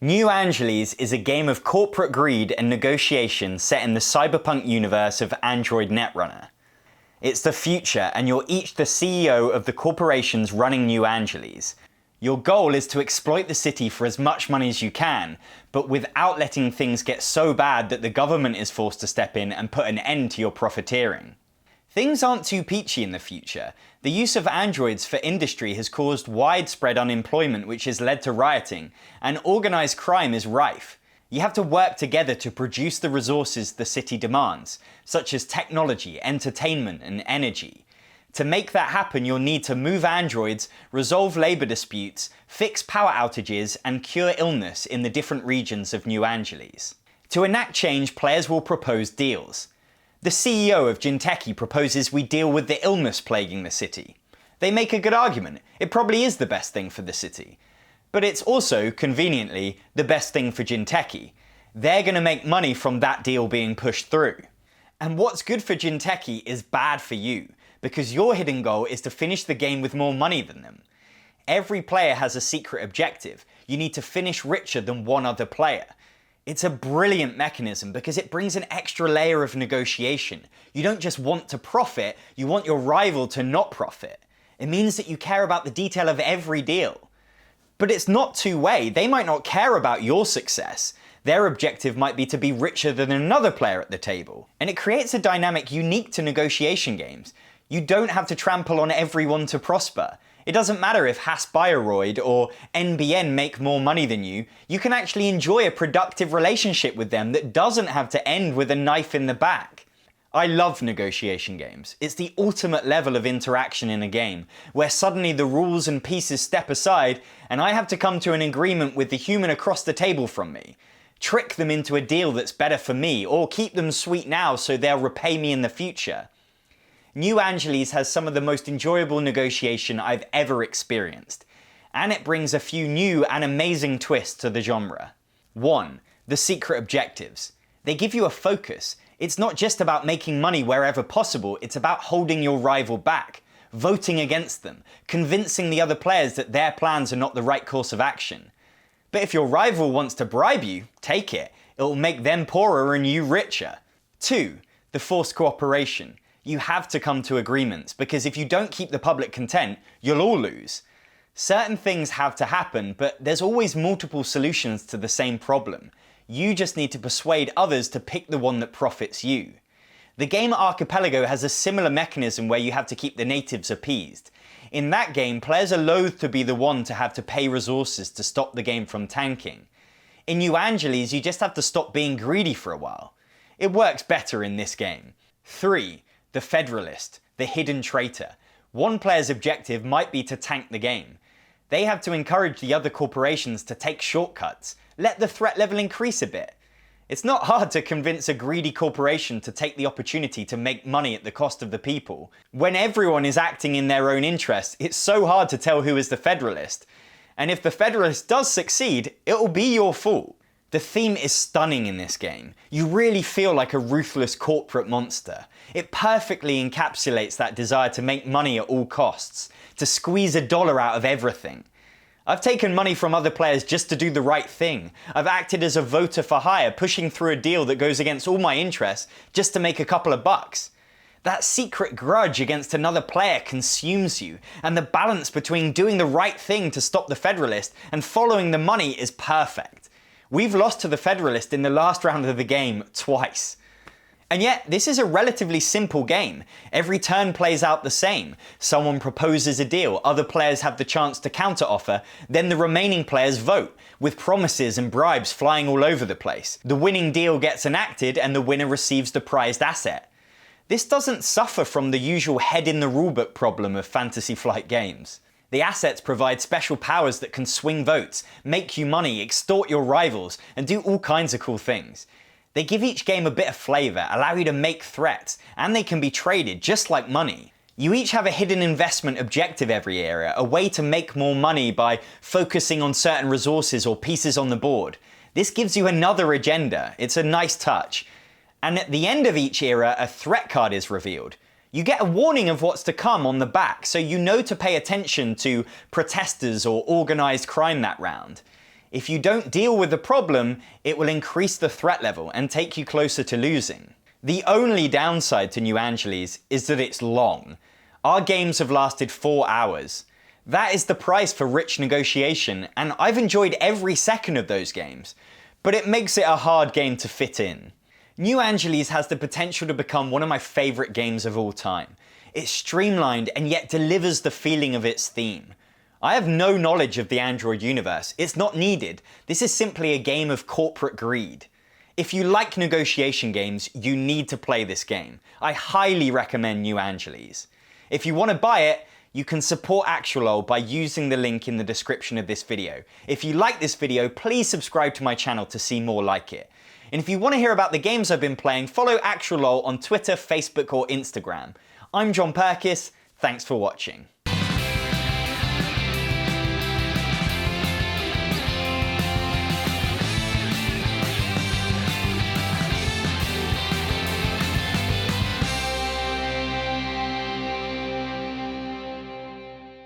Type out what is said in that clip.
New Angeles is a game of corporate greed and negotiation set in the cyberpunk universe of Android Netrunner. It's the future, and you're each the CEO of the corporations running New Angeles. Your goal is to exploit the city for as much money as you can, but without letting things get so bad that the government is forced to step in and put an end to your profiteering. Things aren't too peachy in the future. The use of androids for industry has caused widespread unemployment, which has led to rioting, and organised crime is rife. You have to work together to produce the resources the city demands, such as technology, entertainment, and energy. To make that happen, you'll need to move androids, resolve labour disputes, fix power outages, and cure illness in the different regions of New Angeles. To enact change, players will propose deals. The CEO of Jinteki proposes we deal with the illness plaguing the city. They make a good argument. It probably is the best thing for the city. But it's also, conveniently, the best thing for Jinteki. They're going to make money from that deal being pushed through. And what's good for Jinteki is bad for you, because your hidden goal is to finish the game with more money than them. Every player has a secret objective. You need to finish richer than one other player. It's a brilliant mechanism because it brings an extra layer of negotiation. You don't just want to profit, you want your rival to not profit. It means that you care about the detail of every deal. But it's not two-way. They might not care about your success. Their objective might be to be richer than another player at the table. And it creates a dynamic unique to negotiation games. You don't have to trample on everyone to prosper. It doesn't matter if Hasbioroid or NBN make more money than you can actually enjoy a productive relationship with them that doesn't have to end with a knife in the back. I love negotiation games. It's the ultimate level of interaction in a game, where suddenly the rules and pieces step aside and I have to come to an agreement with the human across the table from me. Trick them into a deal that's better for me, or keep them sweet now so they'll repay me in the future. New Angeles has some of the most enjoyable negotiation I've ever experienced, and it brings a few new and amazing twists to the genre. 1. The secret objectives. They give you a focus. It's not just about making money wherever possible, it's about holding your rival back, voting against them, convincing the other players that their plans are not the right course of action. But if your rival wants to bribe you, take it. It'll make them poorer and you richer. 2. The forced cooperation. You have to come to agreements, because if you don't keep the public content, you'll all lose. Certain things have to happen, but there's always multiple solutions to the same problem. You just need to persuade others to pick the one that profits you. The game Archipelago has a similar mechanism where you have to keep the natives appeased. In that game, players are loath to be the one to have to pay resources to stop the game from tanking. In New Angeles, you just have to stop being greedy for a while. It works better in this game. 3. The Federalist, the hidden traitor. One player's objective might be to tank the game. They have to encourage the other corporations to take shortcuts, let the threat level increase a bit. It's not hard to convince a greedy corporation to take the opportunity to make money at the cost of the people. When everyone is acting in their own interest, it's so hard to tell who is the Federalist. And if the Federalist does succeed, it'll be your fault. The theme is stunning in this game. You really feel like a ruthless corporate monster. It perfectly encapsulates that desire to make money at all costs, to squeeze a dollar out of everything. I've taken money from other players just to do the right thing. I've acted as a voter for hire, pushing through a deal that goes against all my interests just to make a couple of bucks. That secret grudge against another player consumes you, and the balance between doing the right thing to stop the Federalist and following the money is perfect. We've lost to the Federalist in the last round of the game twice. And yet, this is a relatively simple game. Every turn plays out the same. Someone proposes a deal, other players have the chance to counter-offer, then the remaining players vote, with promises and bribes flying all over the place. The winning deal gets enacted and the winner receives the prized asset. This doesn't suffer from the usual head-in-the-rulebook problem of Fantasy Flight games. The assets provide special powers that can swing votes, make you money, extort your rivals, and do all kinds of cool things. They give each game a bit of flavour, allow you to make threats, and they can be traded just like money. You each have a hidden investment objective every area, a way to make more money by focusing on certain resources or pieces on the board. This gives you another agenda. It's a nice touch. And at the end of each era, a threat card is revealed. You get a warning of what's to come on the back, so you know to pay attention to protesters or organised crime that round. If you don't deal with the problem, it will increase the threat level and take you closer to losing. The only downside to New Angeles is that it's long. Our games have lasted 4 hours. That is the price for rich negotiation, and I've enjoyed every second of those games, but it makes it a hard game to fit in. New Angeles has the potential to become one of my favourite games of all time. It's streamlined and yet delivers the feeling of its theme. I have no knowledge of the Android universe. It's not needed. This is simply a game of corporate greed. If you like negotiation games, you need to play this game. I highly recommend New Angeles. If you want to buy it, you can support Actualol by using the link in the description of this video. If you like this video, please subscribe to my channel to see more like it. And if you want to hear about the games I've been playing, follow Actualol on Twitter, Facebook or Instagram. I'm Jon Purkis, thanks for watching.